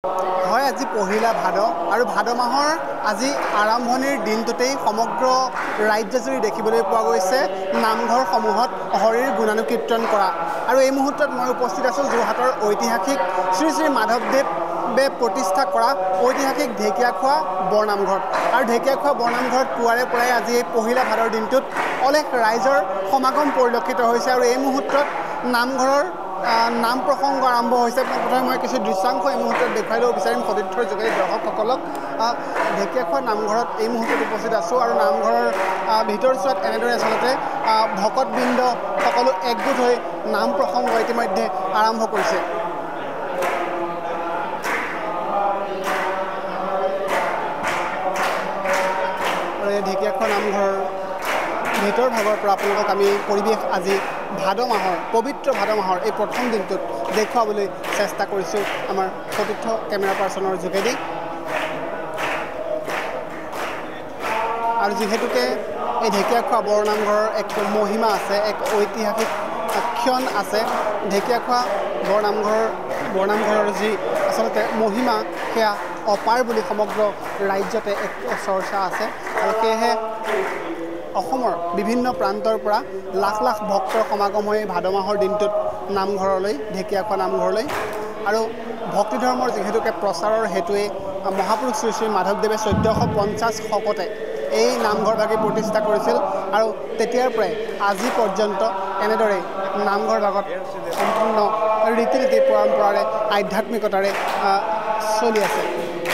হয় আজি পহিলা ভাদ আৰু ভাদ মাহৰ আজি আৰম্ভণিৰ দিনটোতেই সমগ্ৰ ৰাজ্যজুৰি দেখিবলৈ পোৱা গৈছে নামঘৰসমূহত হৰিৰ গুণানুকীৰ্তন কৰা আৰু এই মুহূৰ্তত মই উপস্থিত আছোঁ যোৰহাটৰ ঐতিহাসিক শ্ৰী শ্ৰী মাধৱদেৱে প্ৰতিষ্ঠা কৰা ঐতিহাসিক ঢেকীয়াখোৱা বৰনামঘৰত আৰু ঢেকীয়াখোৱা বৰনামঘৰত পুৱাৰে পৰাই আজি এই পহিলা ভাদৰ দিনটোত অলেখ ৰাইজৰ সমাগম পৰিলক্ষিত হৈছে আৰু এই মুহূৰ্তত নামঘৰৰ নাম প্ৰসংগ আৰম্ভ হৈছে। প্ৰথমে মই কিছু দৃশ্যাংশ এই মুহূৰ্তত দেখুৱাই দিব বিচাৰিম সতীৰ্থৰ যোগেদি দৰ্শকসকলক। ঢেকীয়াখোৱা নামঘৰত এই মুহূৰ্তত উপস্থিত আছোঁ আৰু নামঘৰৰ ভিতৰচোৱাত এনেদৰে আচলতে ভকতবৃন্দ সকলো একগোট হৈ নাম প্ৰসংগ ইতিমধ্যে আৰম্ভ কৰিছে। ঢেকীয়াখোৱা নামঘৰৰ ভিতৰ ভাগৰ পৰা আপোনালোকক আমি পৰিৱেশ আজি ভাদ মাহৰ পবিত্ৰ ভাদ মাহৰ এই প্ৰথম দিনটোত দেখুৱাবলৈ চেষ্টা কৰিছোঁ আমাৰ সতীৰ্থ কেমেৰা পাৰ্চনৰ যোগেদি। আৰু যিহেতুকে এই ঢেকীয়াখোৱা বৰনামঘৰৰ এক মহিমা আছে, এক ঐতিহাসিক ক্ষণ আছে, ঢেকীয়াখোৱা বৰনামঘৰৰ যি আচলতে মহিমা সেয়া অপাৰ বুলি সমগ্ৰ ৰাজ্যতে এক চৰ্চা আছে আৰু সেয়েহে অসমৰ বিভিন্ন প্ৰান্তৰ পৰা লাখ লাখ ভক্তৰ সমাগম হৈ ভাদ মাহৰ দিনটোত নামঘৰলৈ ঢেকীয়াখোৱা নামঘৰলৈ আৰু ভক্তি ধৰ্মৰ যিহেতুকে প্ৰচাৰৰ হেতুৱে মহাপুৰুষ শ্ৰী শ্ৰী মাধৱদেৱে 1450 শকতে এই নামঘৰভাগি প্ৰতিষ্ঠা কৰিছিল আৰু তেতিয়াৰ পৰাই আজি পৰ্যন্ত এনেদৰে নামঘৰ ভাগত সম্পূৰ্ণ ৰীতি নীতি পৰম্পৰাৰে আধ্যাত্মিকতাৰে চলি আছে।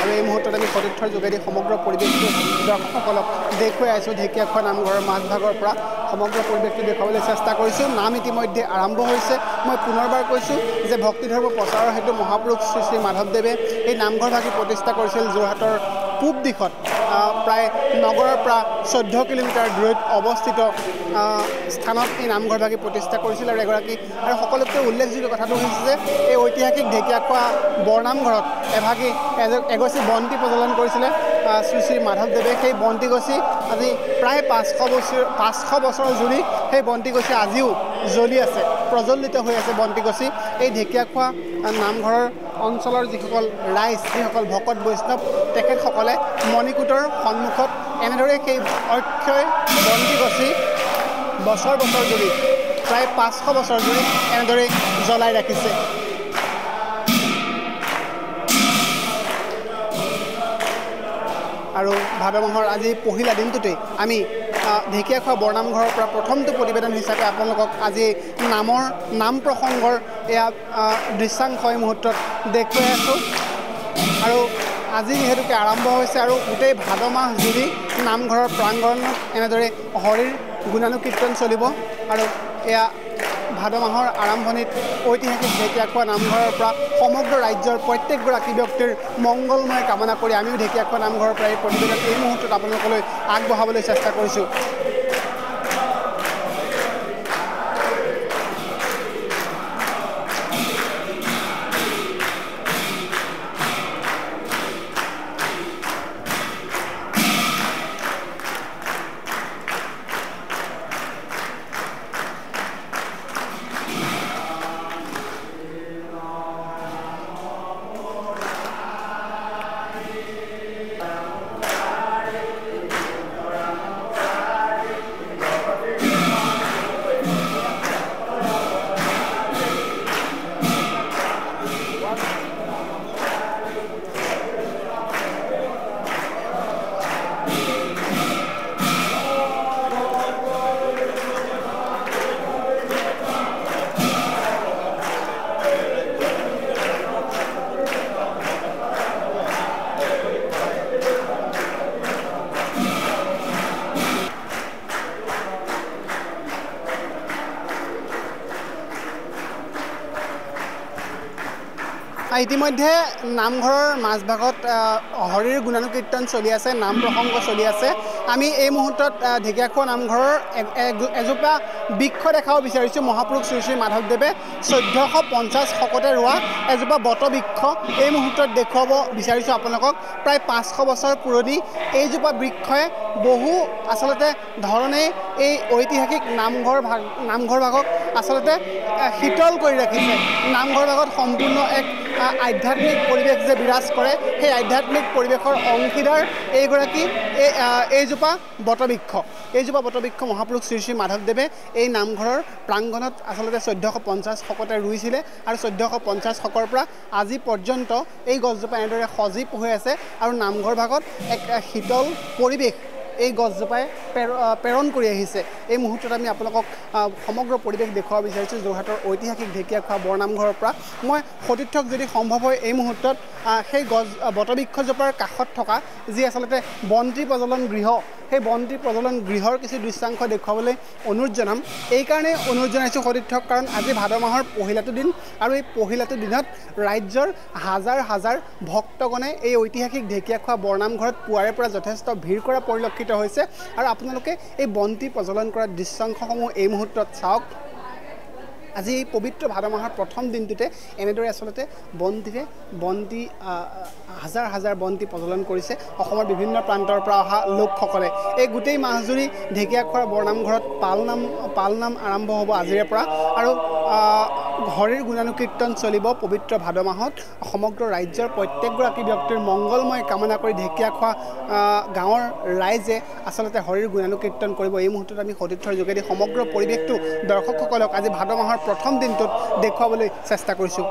আৰু এই মুহূৰ্তত আমি সতীৰ্থৰ যোগেদি সমগ্ৰ পৰিৱেশটো দৰ্শকসকলক দেখুৱাই আছোঁ। ঢেকীয়াখোৱা নামঘৰৰ মাজভাগৰ পৰা সমগ্ৰ পৰিৱেশটো দেখুৱাবলৈ চেষ্টা কৰিছোঁ। নাম ইতিমধ্যে আৰম্ভ হৈছে। মই পুনৰবাৰ কৈছোঁ যে ভক্তি ধৰ্ম প্ৰচাৰৰ হেতু মহাপুৰুষ শ্ৰী শ্ৰী মাধৱদেৱে এই নামঘৰভাগি প্ৰতিষ্ঠা কৰিছিল যোৰহাটৰ পূব দিশত প্ৰায় নগৰৰ পৰা 14 কিলোমিটাৰ দূৰৈত অৱস্থিত স্থানত এই নামঘৰভাগি প্ৰতিষ্ঠা কৰিছিল আৰু আৰু সকলোতকৈ উল্লেখযোগ্য কথাটো হৈছে যে এই ঐতিহাসিক ঢেকীয়াখোৱা বৰনামঘৰত এগছি বন্তি প্ৰজ্বলন কৰিছিলে শ্ৰী শ্ৰী মাধৱদেৱে। সেই বন্তিগছি আজি প্ৰায় 500 বছৰ জুৰি সেই বন্তিগছি আজিও জ্বলি আছে, প্ৰজ্বলিত হৈ আছে বন্তিগছি। এই ঢেকীয়াখোৱা নামঘৰৰ অঞ্চলৰ যিসকল ৰাইজ, যিসকল ভকত বৈষ্ণৱ, তেখেতসকলে মণিকূটৰ সন্মুখত এনেদৰে সেই অক্ষয় বন্তিগছি বছৰ জুৰি প্ৰায় 500 বছৰ জুৰি এনেদৰে জ্বলাই ৰাখিছে। আৰু ভাদ মাহৰ আজি পহিলা দিনটোতেই আমি ঢেকীয়াখোৱা বৰনামঘৰৰ পৰা প্ৰথমটো প্ৰতিবেদন হিচাপে আপোনালোকক আজি নাম প্ৰসংগৰ এয়া দৃশ্যাংশ এই মুহূৰ্তত দেখুৱাই আছোঁ। আৰু আজি যিহেতুকে আৰম্ভ হৈছে আৰু গোটেই ভাদ মাহ জুৰি নামঘৰৰ প্ৰাংগণত এনেদৰে হৰিৰ গুণানুকীৰ্তন চলিব আৰু এয়া ভাদ মাহৰ আৰম্ভণিত ঐতিহাসিক ঢেকীয়াখোৱা নামঘৰৰ পৰা সমগ্ৰ ৰাজ্যৰ প্ৰত্যেকগৰাকী ব্যক্তিৰ মংগলময় কামনা কৰি আমিও ঢেকীয়াখোৱা নামঘৰৰ পৰা এই প্ৰতিবেদন এই মুহূৰ্তত আপোনালোকলৈ আগবঢ়াবলৈ চেষ্টা কৰিছোঁ। ইতিমধ্যে নামঘৰৰ মাজভাগত হৰিৰ গুণানুকীৰ্তন চলি আছে, নাম প্ৰসংগ চলি আছে। আমি এই মুহূৰ্তত ঢেকীয়াখোৱা নামঘৰৰ এজোপা বৃক্ষ দেখাব বিচাৰিছোঁ। মহাপুৰুষ শ্ৰী শ্ৰী মাধৱদেৱে 1450 শকতে ৰোৱা এজোপা বটবৃক্ষ এই মুহূৰ্তত দেখুৱাব বিচাৰিছোঁ আপোনালোকক। প্ৰায় 500 বছৰ পুৰণি এইজোপা বৃক্ষই বহু আচলতে ধৰণে এই ঐতিহাসিক নামঘৰ ভাগক আচলতে শীতল কৰি ৰাখিছে। নামঘৰ ভাগত সম্পূৰ্ণ এক আধ্যাত্মিক পৰিৱেশ যে বিৰাজ কৰে সেই আধ্যাত্মিক পৰিৱেশৰ অংশীদাৰ এইগৰাকী এইজোপা বটবৃক্ষ মহাপুৰুষ শ্ৰী শ্ৰী মাধৱদেৱে এই নামঘৰৰ প্ৰাংগণত আচলতে 1450 শকতে ৰুইছিলে আৰু 1450 শকৰ পৰা আজি পৰ্যন্ত এই গছজোপা এনেদৰে সজীৱ হৈ আছে আৰু নামঘৰ ভাগত এক শীতল পৰিৱেশ এই গছজোপাই প্ৰেৰণ কৰি আহিছে। এই মুহূৰ্তত আমি আপোনালোকক সমগ্ৰ পৰিৱেশ দেখুৱাব বিচাৰিছোঁ যোৰহাটৰ ঐতিহাসিক ঢেকীয়াখোৱা বৰনামঘৰৰ পৰা। মই সতীৰ্থক যদি সম্ভৱ হয় এই মুহূৰ্তত সেই গছ বটবৃক্ষজোপাৰ কাষত থকা যি আচলতে বন্তি প্ৰজ্বলন গৃহ সেই বন্তি প্ৰজ্বলন গৃহৰ কিছু দৃশ্যাংশ দেখুৱাবলৈ অনুৰোধ জনাম। এইকাৰণে অনুৰোধ জনাইছোঁ সতীৰ্থক, কাৰণ আজি ভাদ মাহৰ পহিলাটো দিন আৰু এই পহিলাটো দিনত ৰাজ্যৰ হাজাৰ হাজাৰ ভক্তগণে এই ঐতিহাসিক ঢেকীয়াখোৱা বৰনামঘৰত পুৱাৰে পৰা যথেষ্ট ভিৰ কৰা পৰিলক্ষিত হৈছে আৰু আপোনালোকে এই বন্তি প্ৰজ্বলন কৰা দৃশ্যাংশসমূহ এই মুহূৰ্তত চাওক। আজি এই পবিত্ৰ ভাদ মাহৰ প্ৰথম দিনটোতে এনেদৰে আচলতে বন্তি হাজাৰ হাজাৰ বন্তি প্ৰজ্বলন কৰিছে অসমৰ বিভিন্ন প্ৰান্তৰ পৰা অহা লোকসকলে। এই গোটেই মাহজুৰি ঢেকীয়াখোৱাৰ বৰনামঘৰত পালনাম আৰম্ভ হ'ব আজিৰে পৰা আৰু হৰিৰ গুণানুকীৰ্তন চলিব পবিত্ৰ ভাদ মাহত। সমগ্ৰ ৰাজ্যৰ প্ৰত্যেকগৰাকী ব্যক্তিৰ মংগলময় কামনা কৰি ঢেকীয়াখোৱা গাঁৱৰ ৰাইজে আচলতে হৰিৰ গুণানুকীৰ্তন কৰিব। এই মুহূৰ্তত আমি সতীৰ্থৰ যোগেদি সমগ্ৰ পৰিৱেশটো দৰ্শকসকলক আজি ভাদ মাহৰ প্ৰথম দিনটোত দেখুৱাবলৈ চেষ্টা কৰিছোঁ।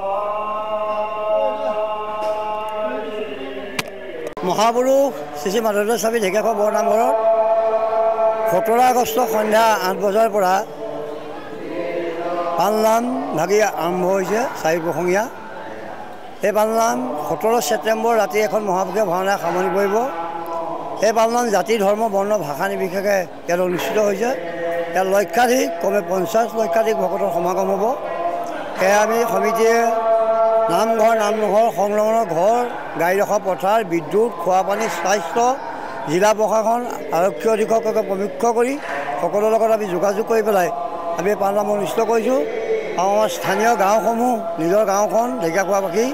মহাপুৰুষ শ্ৰী শ্ৰী মাধৱদেৱ স্বামী ঢেকীয়াখোৱা বৰনামঘৰত 17 আগষ্ট সন্ধ্যা 8 বজাৰ পৰা পালনাম ভাগি আৰম্ভ হৈছে 4 প্ৰসংগীয়া। এই পালনাম 17 ছেপ্টেম্বৰ ৰাতি এখন মহাপুৰুষীয়া ভাওনাই সামৰণি পৰিব। এই পালনাম জাতি ধৰ্ম বৰ্ণ ভাষা নিৰ্বিশেষে ইয়াত অনুষ্ঠিত হৈছে। ইয়াত লক্ষাধিক কমে 50 লক্ষাধিক ভকতৰ সমাগম হ'ব। সেয়া আমি সমিতিয়ে নামঘৰ নামঘৰ সংলগ্ন ঘৰ গাড়ী ৰখা পথাৰ বিদ্যুৎ খোৱা পানী স্বাস্থ্য জিলা প্ৰশাসন আৰক্ষী অধীক্ষককে প্ৰমুখ্য কৰি সকলোৰ লগত আমি যোগাযোগ কৰি পেলাই আমি পালনাম অনুষ্ঠিত কৰিছোঁ। আৰু আমাৰ স্থানীয় গাঁওসমূহ নিজৰ গাঁওখন ঢেকীয়াখোৱাবাসী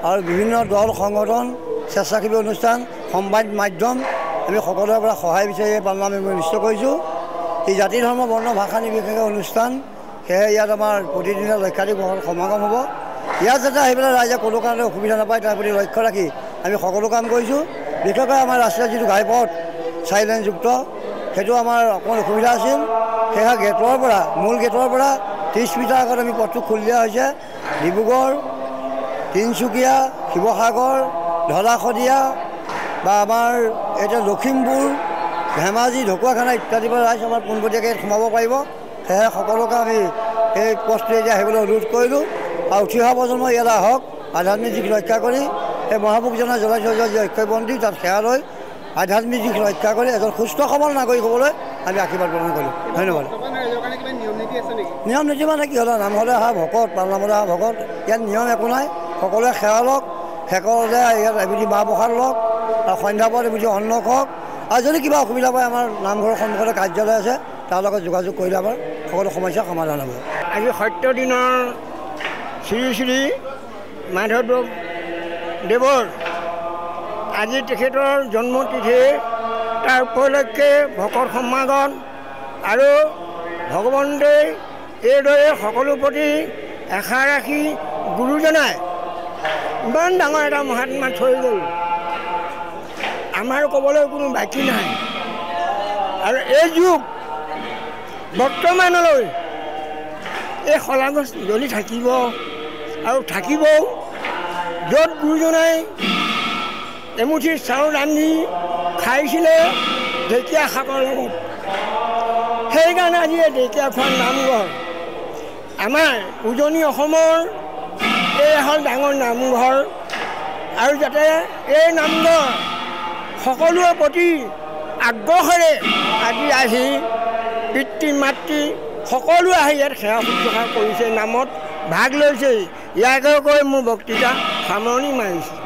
আৰু বিভিন্ন দল সংগঠন স্বেচ্ছাসেৱী অনুষ্ঠান সংবাদ মাধ্যম আমি সকলোৰে পৰা সহায় বিচাৰি এই পালনাম আমি অনুষ্ঠিত কৰিছোঁ। এই জাতি ধৰ্ম বৰ্ণ ভাষা নিৰ্বিশেষে অনুষ্ঠান, সেয়ে ইয়াত আমাৰ প্ৰতিদিনে লক্ষাধিক ভকত সমাগম হ'ব। ইয়াত যাতে আহি পেলাই ৰাইজে কোনো কাৰণে অসুবিধা নাপায় তাৰ প্ৰতি লক্ষ্য ৰাখি আমি সকলো কাম কৰিছোঁ। বিশেষকৈ আমাৰ ৰাষ্ট্ৰীয় যিটো ঘাইপথ 4 লেনযুক্ত সেইটো আমাৰ অকণমান অসুবিধা আছিল। সেয়া গেটৰ পৰা মূল গেটৰ পৰা 30 মিটাৰ আগত আমি পথটো খুলি দিয়া হৈছে। ডিব্ৰুগড় তিনিচুকীয়া শিৱসাগৰ ঢলা-শদিয়া বা আমাৰ এতিয়া লখিমপুৰ ধেমাজি ঢকুৱাখানা ইত্যাদিৰ পৰা ৰাইজ আমাৰ পোনপটীয়াকৈ সোমাব পাৰিব। সেয়ে সকলোকে আমি এই পথটোৱে এতিয়া আহিবলৈ অনুৰোধ কৰিলোঁ আৰু উঠি অহা প্ৰজন্ম ইয়ালৈ আহক আধ্যাত্মিক দিশ ৰক্ষা কৰি এই মহাপুৰুষজনে জ্বলাই থৈ যোৱা যি অক্ষয়বন্তি তাত সেৱা লৈ আধ্যাত্মিক দিশ ৰক্ষা কৰি এজন সুস্থ সবল নাগৰিক হ'বলৈ আমি আশীৰ্বাদ প্ৰদান কৰিলোঁ। ধন্যবাদ। নিয়ম নীতি মানে কি হ'ল, নামঘৰলৈ অহা ভকত পালনামলৈ অহা ভকত ইয়াত নিয়ম একো নাই। সকলোৱে সেৱা লওক, শেষলৈ ইয়াত এমুঠি মাহ প্ৰসাদ লওক আৰু সন্ধ্যাৰ পৰত এমুঠি অন্ন খাওক। আৰু যদি কিবা অসুবিধা পায় আমাৰ নামঘৰৰ সন্মুখতে কাৰ্যালয় আছে, তাৰ লগত যোগাযোগ কৰিলে আমাৰ সকলো সমস্যাৰ সমাধান হ'ব। আজি সত্য দিনৰ শ্ৰী শ্ৰী মাধৱদেৱৰ আজি তেখেতৰ জন্মতিথি, তাৰ উপলক্ষে ভকত সমাগম আৰু ভগৱন্তই এইদৰে সকলো প্ৰতি আশা ৰাখি গুৰুজনাই ইমান ডাঙৰ এটা মহাত্মা থৈ গ'ল, আমাৰ ক'বলৈ কোনো বাকী নাই। আৰু এই যুগ বৰ্তমানলৈ এই শলাগছ জ্বলি থাকিব আৰু থাকিবও। য'ত গুৰুজনাই এমুঠি চাউল ৰান্ধি খাইছিলে ঢেকীয়া শাকৰ লগত, সেইকাৰণে আজি এই ঢেকীয়াখোৱা নামঘৰ আমাৰ উজনি অসমৰ এই হ'ল ডাঙৰ নামঘৰ। আৰু যাতে এই নামঘৰ সকলোৰে প্ৰতি আগ্ৰহেৰে আজি আহি পিতৃ মাতৃ সকলোৱে আহি ইয়াত সেৱা শুশ্ৰূষা কৰিছে, নামত ভাগ লৈছে। ইয়াকে কৈ মোৰ বক্তৃতা সামৰণি মাৰিছোঁ।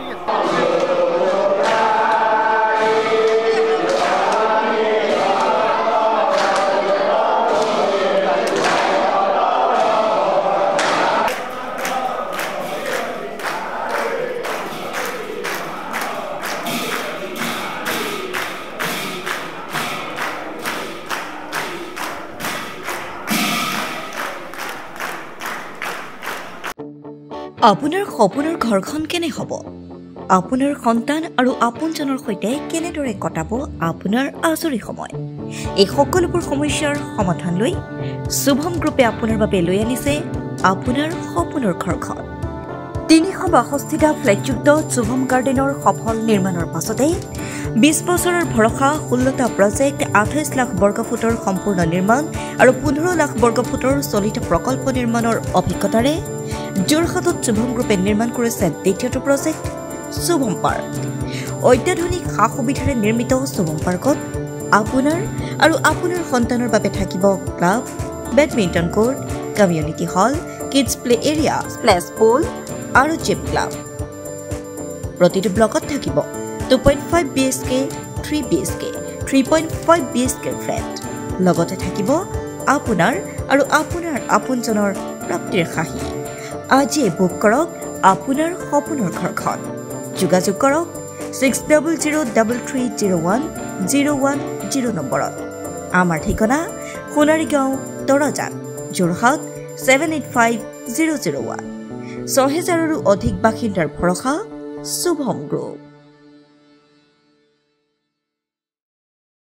আপোনাৰ সপোনৰ ঘৰখন কেনে হ'ব আপোনাৰ সন্তান আৰু আপোনজনৰ সৈতে কেনেদৰে কটাব আপোনাৰ আজৰি সময় এই সকলোবোৰ সমস্যাৰ সমাধান লৈ শুভম গ্ৰুপে আপোনাৰ বাবে লৈ আনিছে আপোনাৰ সপোনৰ ঘৰখন 362টা ফ্লেটযুক্ত শুভম গাৰ্ডেনৰ সফল নিৰ্মাণৰ পাছতে 20 বছৰৰ ভৰসা 16টা প্ৰজেক্ট 28 লাখ বৰ্গফুটৰ সম্পূৰ্ণ নিৰ্মাণ আৰু 15 লাখ বৰ্গফুটৰ চলিত প্ৰকল্প নিৰ্মাণৰ অভিজ্ঞতাৰে যোৰহাটত শুভম গ্ৰুপে নিৰ্মাণ কৰিছে দ্বিতীয়টো প্ৰজেক্ট শুভম পাৰ্ক অত্যাধুনিক সা-সুবিধাৰে নিৰ্মিত শুভম পাৰ্কত আপোনাৰ আৰু আপোনাৰ সন্তানৰ বাবে থাকিব club badminton court community hall kids play area splash pool আৰু জিম ক্লাব প্ৰতিটো ব্লকত থাকিব 2.5 BHK 3 BHK 3.5 BHK ফ্লেট লগতে থাকিব আপোনাৰ আৰু আপোনাৰ আপোনজনৰ প্ৰাপ্তিৰ খাহি আজি বুক কৰক আপোনাৰ সপোনৰ ঘৰখন যোগাযোগ কৰক 6003301010 নম্বৰত আমাৰ ঠিকনা সোণাৰীগাঁও তৰাজান যোৰহাট 785001 6000ৰো অধিক বাসিন্দাৰ ভৰসা শুভম গ্ৰুপ